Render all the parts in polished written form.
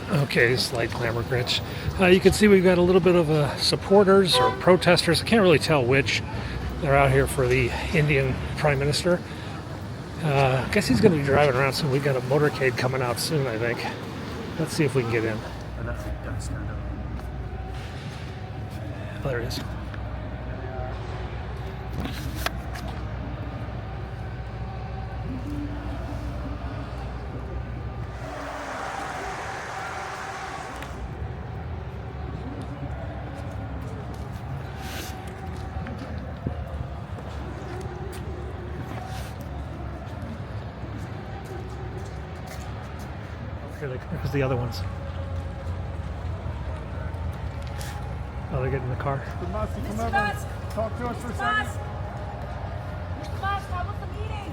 Okay, slight glamour glitch. You can see we've got a little bit of supporters or protesters. I can't really tell which. They're out here for the Indian Prime Minister. I guess he's going to be driving around soon. We've got a motorcade coming out soon, I think. Let's see if we can get in. Oh, there he is. Here's the other ones. Oh, they're getting in the car. Mr. Musk, talk to us for a second. Mr. Musk, how was the meeting?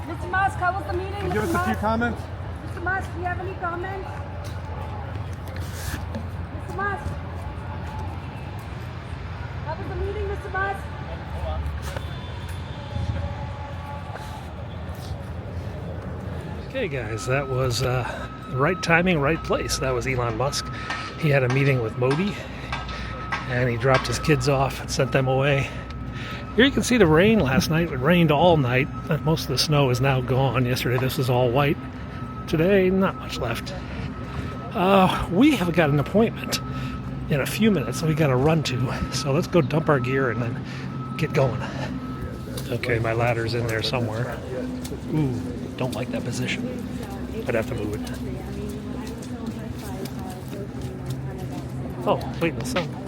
Mr. Musk, how was the meeting? Can you give us a few comments? Mr. Musk, do you have any comments? Mr. Musk, how was the meeting, Mr. Musk? Okay, guys, that was right timing, right place. That was Elon Musk. He had a meeting with Modi, and he dropped his kids off and sent them away. Here you can see the rain last night. It rained all night. Most of the snow is now gone. Yesterday this was all white. Today, not much left. We have got an appointment in a few minutes that we got to run to. So let's go dump our gear and then get going. Okay, my ladder's in there somewhere. Ooh, don't like that position. I'd have to move it. Oh, wait in the sun.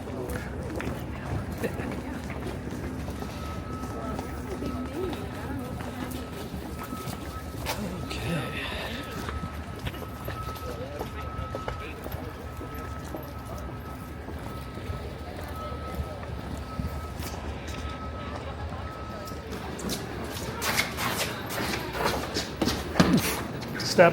Step.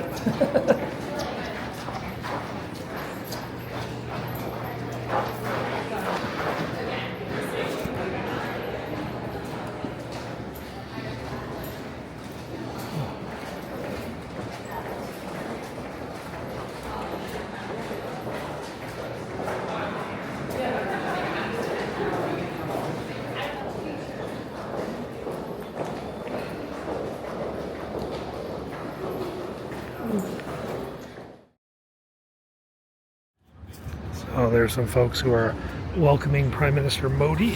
Oh, there's some folks who are welcoming Prime Minister Modi,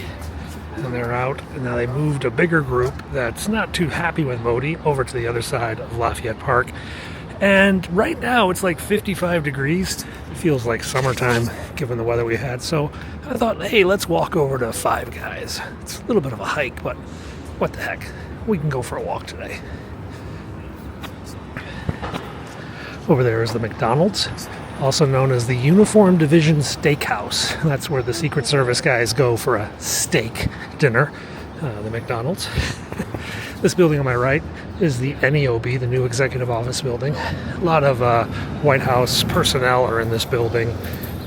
and they're out, and now they moved a bigger group that's not too happy with Modi over to the other side of Lafayette Park. And right now it's like 55 degrees. It feels like summertime given the weather we had. So I thought, hey, let's walk over to Five Guys. It's a little bit of a hike, but what the heck? We can go for a walk today. Over there is the McDonald's, also known as the Uniform Division Steakhouse. That's where the Secret Service guys go for a steak dinner, the McDonald's. This building on my right is the NEOB, the new Executive Office Building. A lot of White House personnel are in this building,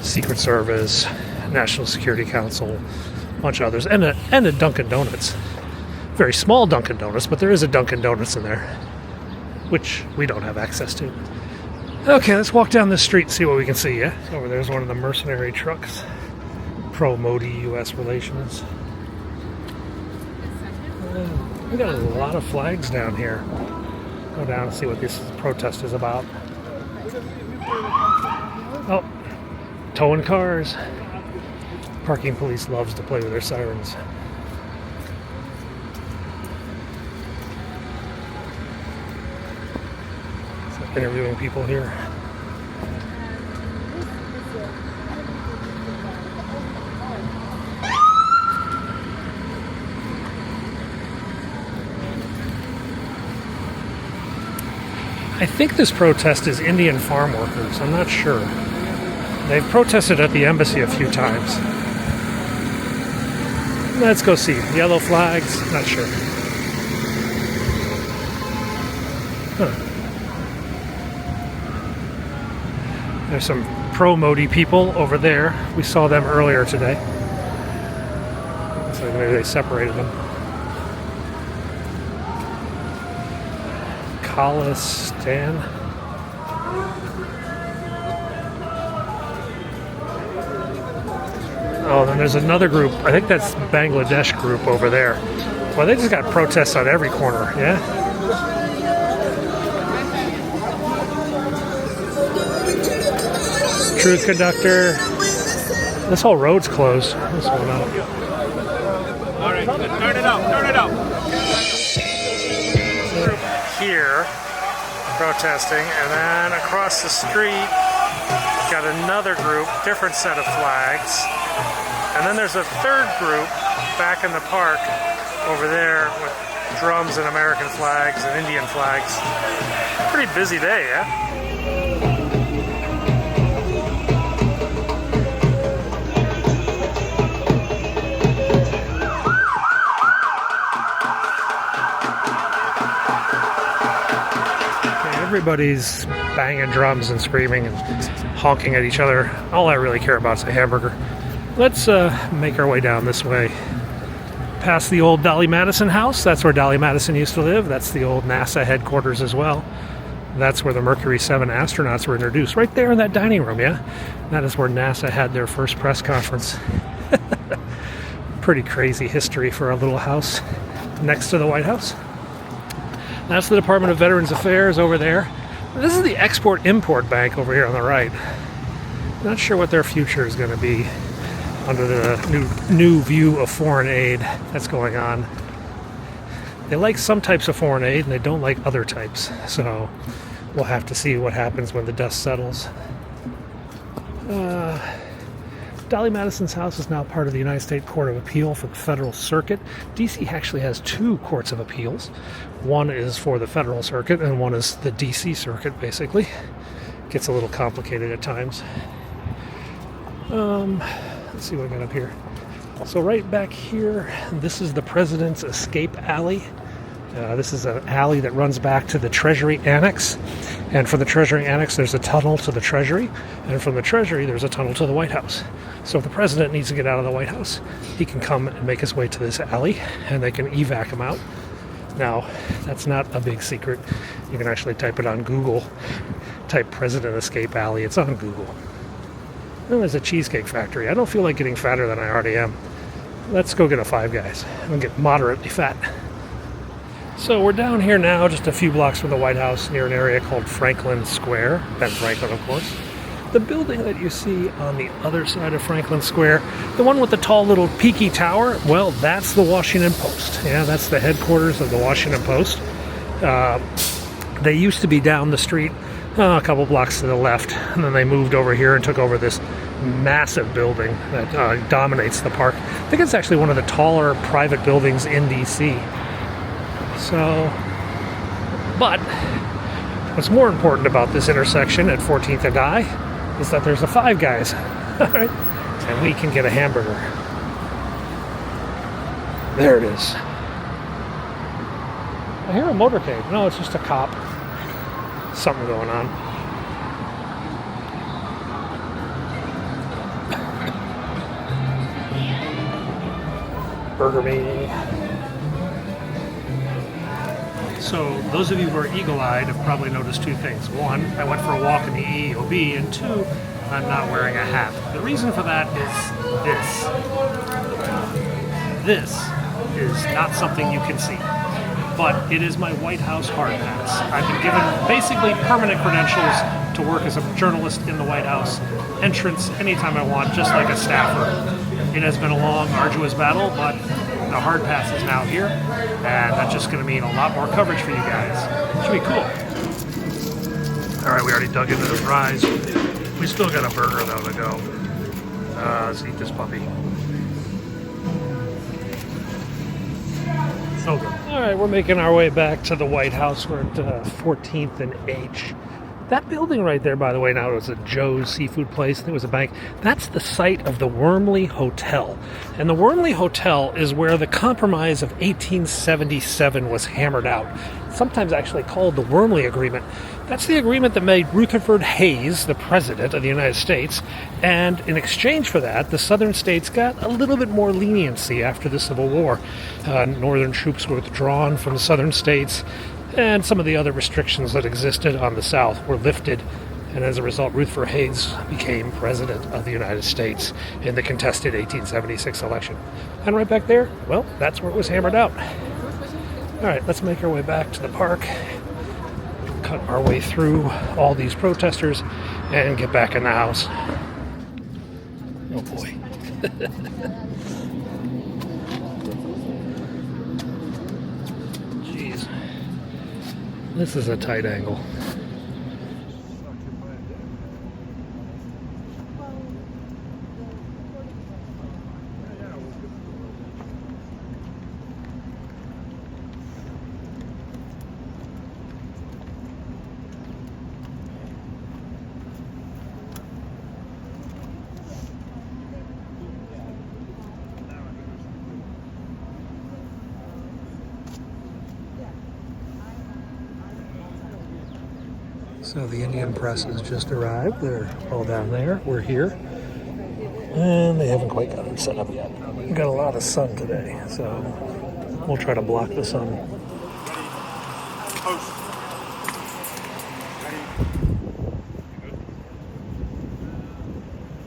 Secret Service, National Security Council, a bunch of others, and a Dunkin' Donuts. Very small Dunkin' Donuts, but there is a Dunkin' Donuts in there, which we don't have access to. Okay, let's walk down this street and see what we can see, yeah? Over there's one of the mercenary trucks. Pro-Modi U.S. relations. We got a lot of flags down here. Go down and see what this protest is about. Oh, towing cars. Parking police loves to play with their sirens. Interviewing people here. I think this protest is Indian farm workers. I'm not sure. They've protested at the embassy a few times. Let's go see. Yellow flags, not sure. Huh. There's some pro-Modi people over there. We saw them earlier today. Looks like maybe they separated them. Khalistan. Oh, then there's another group. I think that's Bangladesh group over there. Well, they just got protests on every corner, yeah? Truth conductor. This whole road's closed. What's going on? All right, turn it up, turn it up. Here, protesting, and then across the street, got another group, different set of flags. And then there's a third group back in the park over there with drums and American flags and Indian flags. Pretty busy day, yeah? Everybody's banging drums and screaming and honking at each other. All I really care about is a hamburger. Let's make our way down this way. Past the old Dolly Madison house. That's where Dolly Madison used to live. That's the old NASA headquarters as well. That's where the Mercury 7 astronauts were introduced. Right there in that dining room, yeah? That is where NASA had their first press conference. Pretty crazy history for a little house next to the White House. That's the Department of Veterans Affairs over there. This is the Export-Import Bank over here on the right. Not sure what their future is going to be under the new view of foreign aid that's going on. They like some types of foreign aid and they don't like other types. So we'll have to see what happens when the dust settles. Dolly Madison's house is now part of the United States Court of Appeal for the Federal Circuit. DC actually has two courts of appeals. One is for the Federal Circuit and one is the DC Circuit, basically. Gets a little complicated at times. Let's see what I got up here. So right back here, this is the President's Escape Alley. This is an alley that runs back to the Treasury Annex. And from the Treasury Annex, there's a tunnel to the Treasury. And from the Treasury, there's a tunnel to the White House. So if the President needs to get out of the White House, he can come and make his way to this alley, and they can evac him out. Now, that's not a big secret. You can actually type it on Google. Type President Escape Alley. It's on Google. And there's a cheesecake factory. I don't feel like getting fatter than I already am. Let's go get a Five Guys and get moderately fat. So we're down here now, just a few blocks from the White House, near an area called Franklin Square. Ben Franklin, of course. The building that you see on the other side of Franklin Square, the one with the tall little peaky tower, well, that's the Washington Post. Yeah, that's the headquarters of the Washington Post. They used to be down the street, a couple blocks to the left, and then they moved over here and took over this massive building that dominates the park. I think it's actually one of the taller private buildings in DC. So, but what's more important about this intersection at 14th and I is that there's a Five Guys, all right? And we can get a hamburger. There it is. I hear a motorcade. No, it's just a cop. Something going on. Burger Me. So those of you who are eagle-eyed have probably noticed two things. One, I went for a walk in the EEOB, and two, I'm not wearing a hat. The reason for that is this. This is not something you can see, but it is my White House hard pass. I've been given basically permanent credentials to work as a journalist in the White House, entrance anytime I want, just like a staffer. It has been a long, arduous battle, but the hard pass is now here, and that's just going to mean a lot more coverage for you guys. Should be cool. All right, we already dug into the fries. We still got a burger, though, to go. Let's eat this puppy. So good. All right, we're making our way back to the White House. We're at 14th and H. That building right there, by the way, now it was a Joe's seafood place. It was a bank. That's the site of the Wormley Hotel. And the Wormley Hotel is where the Compromise of 1877 was hammered out. Sometimes actually called the Wormley Agreement. That's the agreement that made Rutherford Hayes the President of the United States. And in exchange for that, the southern states got a little bit more leniency after the Civil War. Northern troops were withdrawn from the southern states, and some of the other restrictions that existed on the South were lifted. And as a result, Rutherford Hayes became President of the United States in the contested 1876 election. And right back there, well, that's where it was hammered out. All right, let's make our way back to the park, cut our way through all these protesters, and get back in the house. Oh boy. Jeez. This is a tight angle. So the Indian press has just arrived. They're all down there. We're here. And they haven't quite got it set up yet. We've got a lot of sun today, so we'll try to block the sun.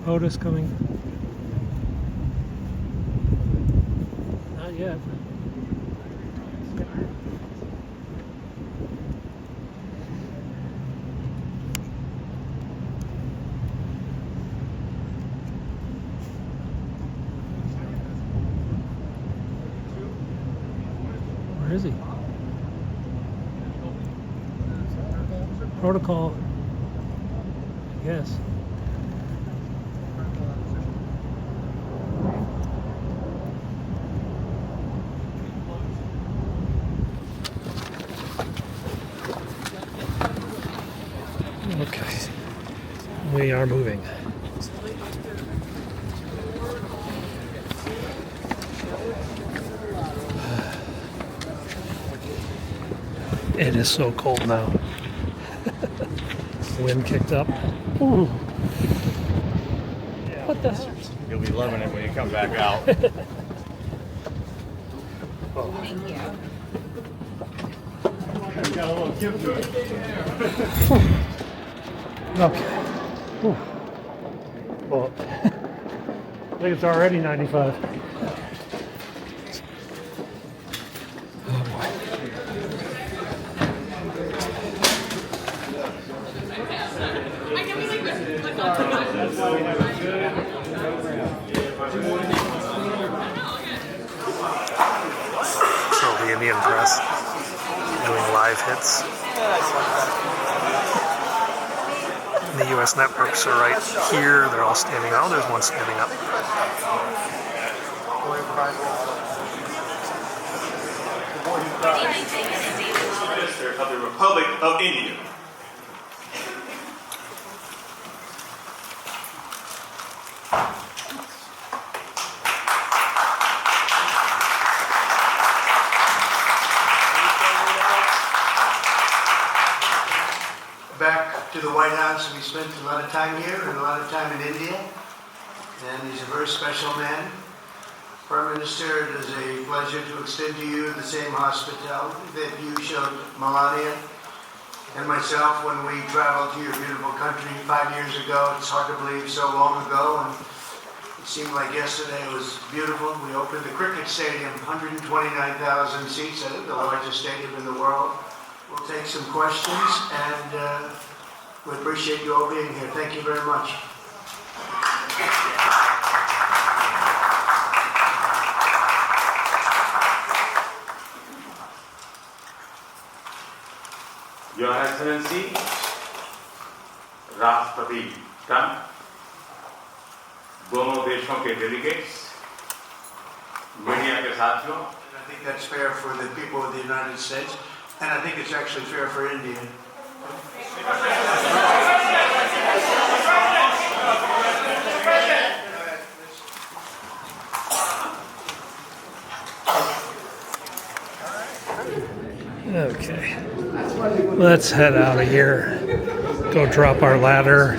Otis coming. Not yet. Where is he? Protocol. Yes. Okay. We are moving. It is so cold now. Wind kicked up. Ooh. What the? You'll be loving it when you come back out. Oh. Thank you. Got a little kick to it. Okay. Ooh. Well, I think it's already 95. Oh boy. So the Indian press doing live hits. The U.S. networks are right here. They're all standing up. Oh, there's one standing up. Minister of the Republic of India. Back to the White House. We spent a lot of time here and a lot of time in India, and he's a very special man. Prime Minister, it is a pleasure to extend to you the same hospitality that you showed Melania and myself when we traveled to your beautiful country 5 years ago. It's hard to believe so long ago, and it seemed like yesterday. It was beautiful. We opened the cricket stadium, 129,000 seats, I think the largest stadium in the world. We'll take some questions, and we appreciate you all being here. Thank you very much. Your Excellency, राष्ट्रपति Trump, दोनों देशों के delegates, media के साथियों, that's fair for the people of the United States, and I think it's actually fair for India. Okay, let's head out of here. Go drop our ladder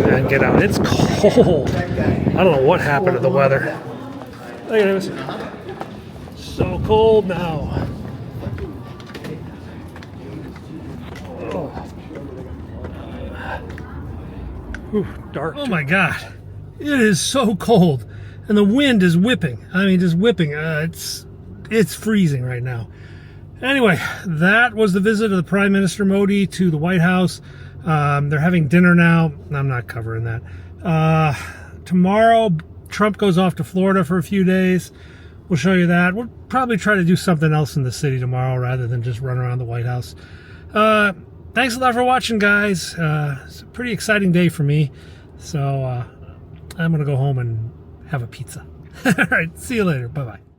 and get out. It's cold. I don't know what happened to the weather. Look at this. So cold now. Oh. Whew, dark. Oh my God. It is so cold. And the wind is whipping. I mean, just whipping. It's freezing right now. Anyway, that was the visit of the Prime Minister Modi to the White House. They're having dinner now. I'm not covering that. Tomorrow, Trump goes off to Florida for a few days. We'll show you that. We'll probably try to do something else in the city tomorrow rather than just run around the White House. Thanks a lot for watching, guys. It's a pretty exciting day for me. So I'm going to go home and have a pizza. All right, see you later. Bye-bye.